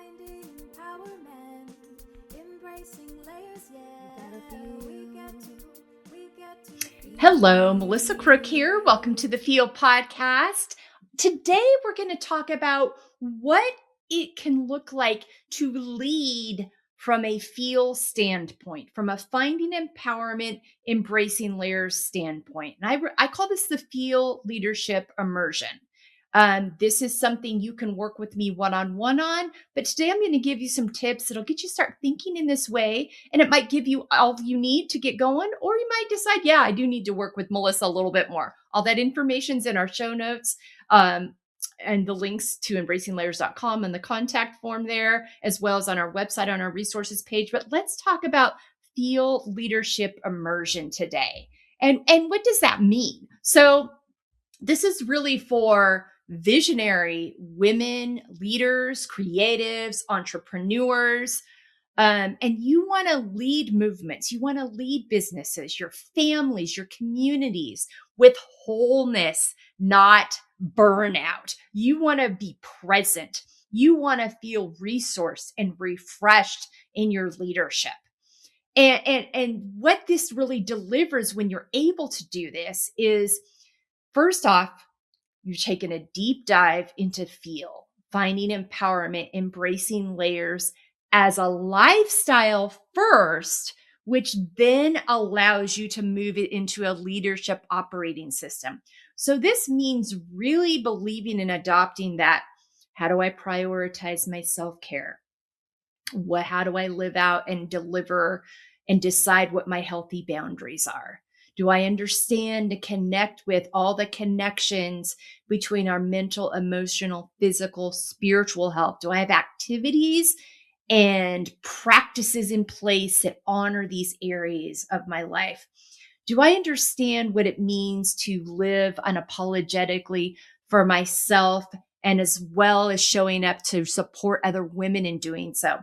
Finding empowerment, embracing layers, yeah. We get to Hello, Melissa Crook here. Welcome to the Feel podcast. Today, we're going to talk about what it can look like to lead from a feel standpoint, from a finding empowerment, embracing layers standpoint. And I call this the Feel Leadership Immersion. This is something you can work with me one-on-one on, but today I'm going to give you some tips that'll get you start thinking in this way, and it might give you all you need to get going, or you might decide, yeah, I do need to work with Melissa a little bit more. All that information's in our show notes, and the links to embracinglayers.com and the contact form there, as well as on our website on our resources page. But let's talk about Feel Leadership Immersion today. And what does that mean? So this is really for visionary women, leaders, creatives, entrepreneurs. And you want to lead movements, you want to lead businesses, your families, your communities with wholeness, not burnout. You want to be present. You want to feel resourced and refreshed in your leadership. And what this really delivers when you're able to do this is, first off, you're taking a deep dive into feel, finding empowerment, embracing layers as a lifestyle first, which then allows you to move it into a leadership operating system. So this means really believing and adopting that. How do I prioritize my self-care? How do I live out and deliver and decide what my healthy boundaries are? Do I understand to connect with all the connections between our mental, emotional, physical, spiritual health? Do I have activities and practices in place that honor these areas of my life? Do I understand what it means to live unapologetically for myself, and as well as showing up to support other women in doing so?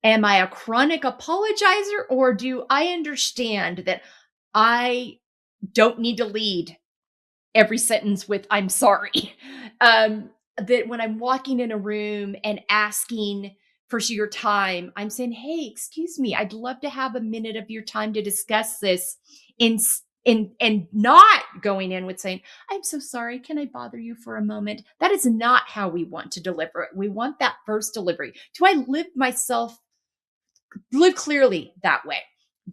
Am I a chronic apologizer, or do I understand that I don't need to lead every sentence with "I'm sorry"? That when I'm walking in a room and asking for your time, I'm saying, "Hey, excuse me, I'd love to have a minute of your time to discuss this," and not going in with saying, "I'm so sorry, can I bother you for a moment?" That is not how we want to deliver it. We want that first delivery. Do I live clearly that way?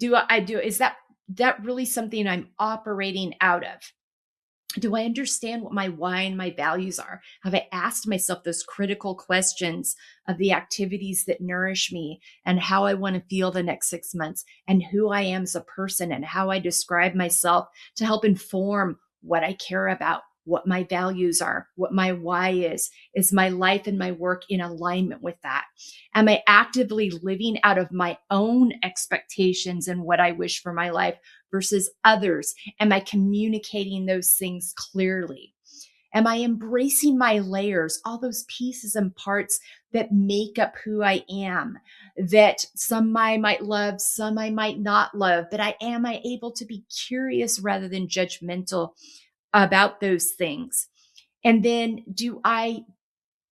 Is that really something I'm operating out of? Do I understand what my why and my values are? Have I asked myself those critical questions of the activities that nourish me and how I want to feel the next 6 months, and who I am as a person and how I describe myself to help inform what I care about, what my values are, what my why is? Is my life and my work in alignment with that? Am I actively living out of my own expectations and what I wish for my life versus others? Am I communicating those things clearly? Am I embracing my layers, all those pieces and parts that make up who I am, that some I might love, some I might not love, but am I able to be curious rather than judgmental about those things? And then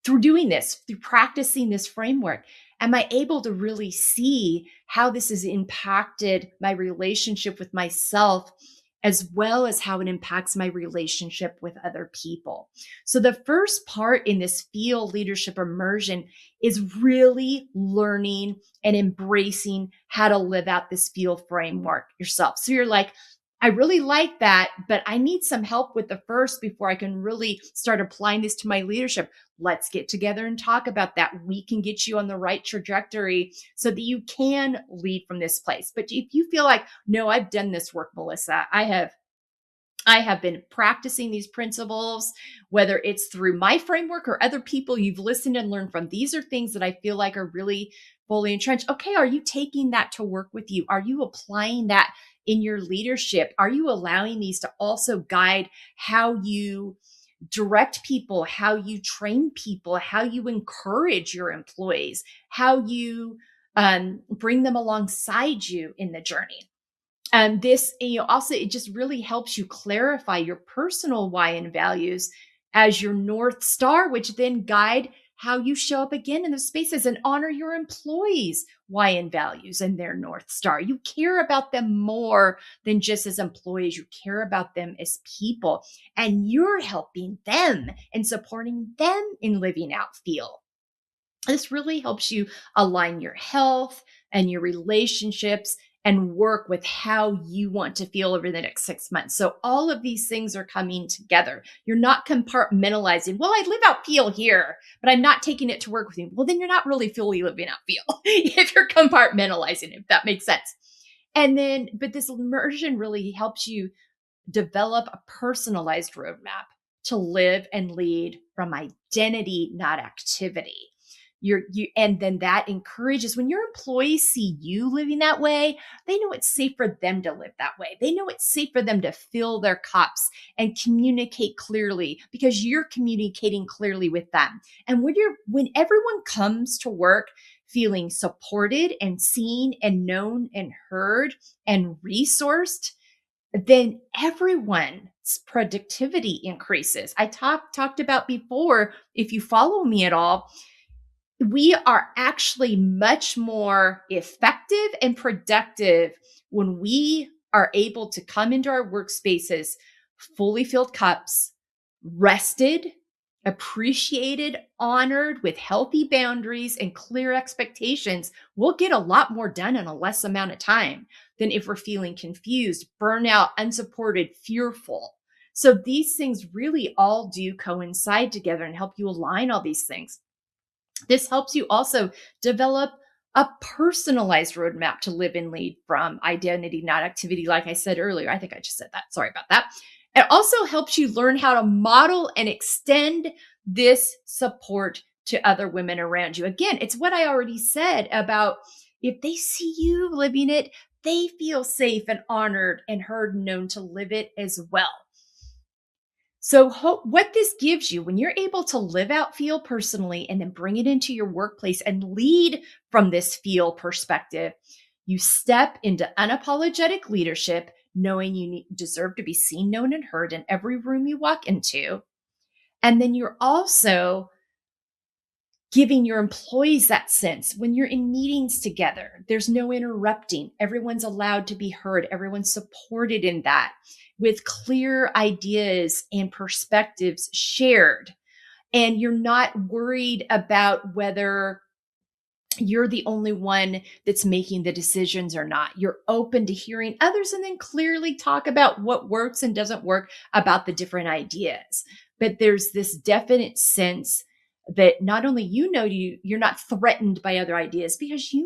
through doing this, through practicing this framework, am I able to really see how this has impacted my relationship with myself, as well as how it impacts my relationship with other people? So the first part in this Feel Leadership Immersion is really learning and embracing how to live out this feel framework yourself. So you're like, I really like that, but I need some help with the first before I can really start applying this to my leadership. Let's get together and talk about that. We can get you on the right trajectory so that you can lead from this place. But if you feel like, no, I've done this work, Melissa, I have been practicing these principles, whether it's through my framework or other people you've listened and learned from. These are things that I feel like are really fully entrenched. Okay, are you taking that to work with you? Are you applying that in your leadership? Are you allowing these to also guide how you direct people, how you train people, how you encourage your employees, how you bring them alongside you in the journey? This, also, it just really helps you clarify your personal why and values as your North Star, which then guide how you show up again in those spaces and honor your employees' why and values and their North Star. You care about them more than just as employees. You care about them as people, and you're helping them and supporting them in living out Feel. This really helps you align your health and your relationships and work with how you want to feel over the next 6 months. So all of these things are coming together. You're not compartmentalizing. Well, I live out Feel here, but I'm not taking it to work with you. Well, then you're not really fully living out Feel if you're compartmentalizing, if that makes sense. And then, but this immersion really helps you develop a personalized roadmap to live and lead from identity, not activity. And then that encourages, when your employees see you living that way, they know it's safe for them to live that way. They know it's safe for them to fill their cups and communicate clearly because you're communicating clearly with them. And when everyone comes to work feeling supported and seen and known and heard and resourced, then everyone's productivity increases. I talked about before, if you follow me at all, we are actually much more effective and productive when we are able to come into our workspaces fully filled cups, rested, appreciated, honored, with healthy boundaries and clear expectations. We'll get a lot more done in a less amount of time than if we're feeling confused, burnout, unsupported, fearful. So these things really all do coincide together and help you align all these things. This helps you also develop a personalized roadmap to live and lead from identity, not activity. Like I said earlier, I think I just said that. Sorry about that. It also helps you learn how to model and extend this support to other women around you. Again, it's what I already said about if they see you living it, they feel safe and honored and heard and known to live it as well. So what this gives you when you're able to live out Feel personally and then bring it into your workplace and lead from this Feel perspective, you step into unapologetic leadership, knowing you deserve to be seen, known, and heard in every room you walk into. And then you're also giving your employees that sense when you're in meetings together. There's no interrupting. Everyone's allowed to be heard. Everyone's supported in that, with clear ideas and perspectives shared. And you're not worried about whether you're the only one that's making the decisions or not. You're open to hearing others and then clearly talk about what works and doesn't work about the different ideas. But there's this definite sense that not only you're not threatened by other ideas because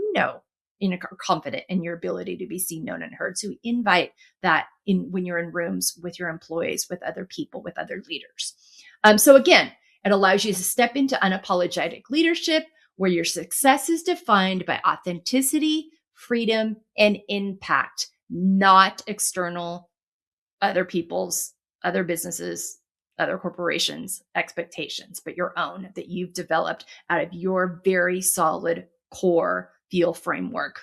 are confident in your ability to be seen, known, and heard. So invite that in when you're in rooms with your employees, with other people, with other leaders. So again, it allows you to step into unapologetic leadership, where your success is defined by authenticity, freedom, and impact, not external, other people's, other businesses, other corporations' expectations, but your own that you've developed out of your very solid core Feel framework,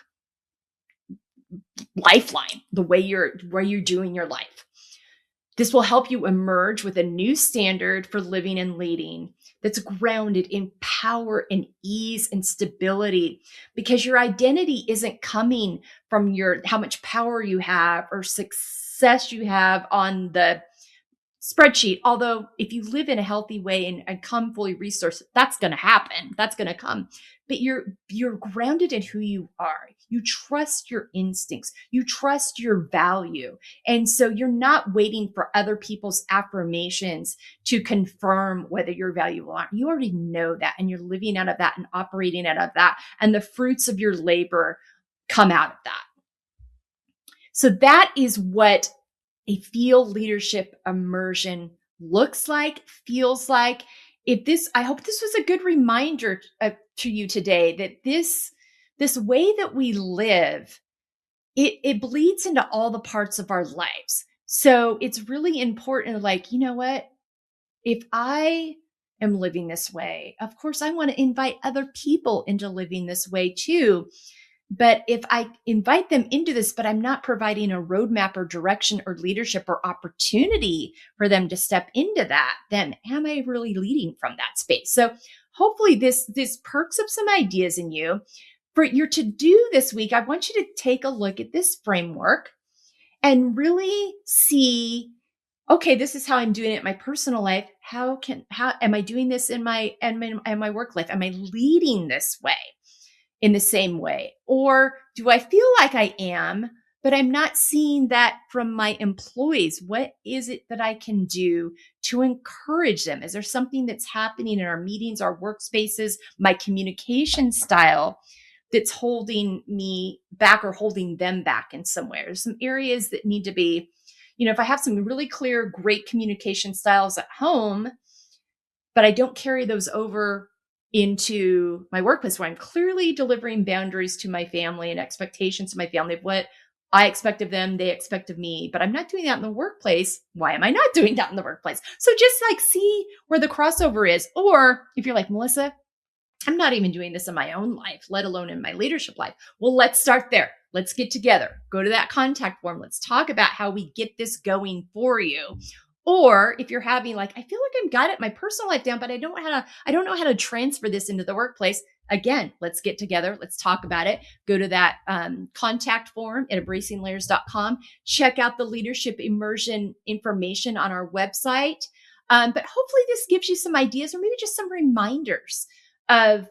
lifeline, the way you're doing your life. This will help you emerge with a new standard for living and leading that's grounded in power and ease and stability, because your identity isn't coming from how much power you have or success you have on the spreadsheet. Although if you live in a healthy way and come fully resourced, that's going to happen. That's going to come. But you're grounded in who you are. You trust your instincts. You trust your value. And so you're not waiting for other people's affirmations to confirm whether you're valuable or not. You already know that, and you're living out of that and operating out of that. And the fruits of your labor come out of that. So that is what a Feel Leadership Immersion looks like, feels like. I hope this was a good reminder to you today that this way that we live, it bleeds into all the parts of our lives. So it's really important, like, you know what? If I am living this way, of course, I want to invite other people into living this way too. But if I invite them into this, but I'm not providing a roadmap or direction or leadership or opportunity for them to step into that, then am I really leading from that space? So hopefully this perks up some ideas in you. For your to-do this week, I want you to take a look at this framework and really see, okay, this is how I'm doing it in my personal life. How am I doing this in my work life? Am I leading this way, in the same way? Or do I feel like I am, but I'm not seeing that from my employees? What is it that I can do to encourage them? Is there something that's happening in our meetings, our workspaces, my communication style that's holding me back or holding them back in some way? There's some areas that need to be, if I have some really clear, great communication styles at home, but I don't carry those over into my workplace where I'm clearly delivering boundaries to my family and expectations to my family of what I expect of them, they expect of me, but I'm not doing that in the workplace. Why am I not doing that in the workplace? So just like see where the crossover is. Or if you're like, Melissa, I'm not even doing this in my own life, let alone in my leadership life. Well, let's start there. Let's get together. Go to that contact form. Let's talk about how we get this going for you. Or if you're having like, I feel like I've got it my personal life down, but I don't know how to transfer this into the workplace. Again, let's get together. Let's talk about it. Go to that contact form at embracinglayers.com. Check out the leadership immersion information on our website. But hopefully this gives you some ideas or maybe just some reminders of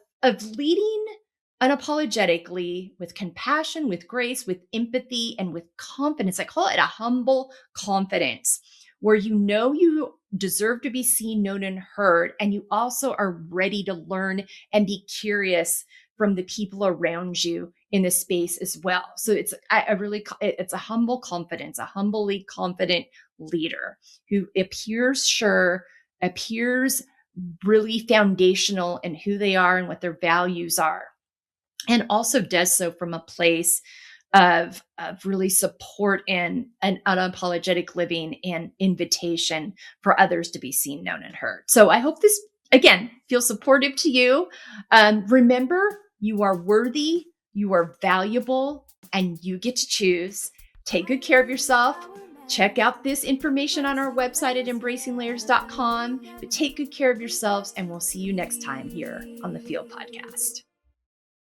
leading unapologetically, with compassion, with grace, with empathy, and with confidence. I call it a humble confidence, where you deserve to be seen, known, and heard. And you also are ready to learn and be curious from the people around you in the space as well. So it's a humble confidence, a humbly confident leader who appears sure, appears really foundational in who they are and what their values are, and also does so from a place of really support and an unapologetic living and invitation for others to be seen, known, and heard. So I hope this, again, feels supportive to you. Remember, you are worthy, you are valuable, and you get to choose. Take good care of yourself. Check out this information on our website at embracinglayers.com. But take good care of yourselves, and we'll see you next time here on the Feel Podcast.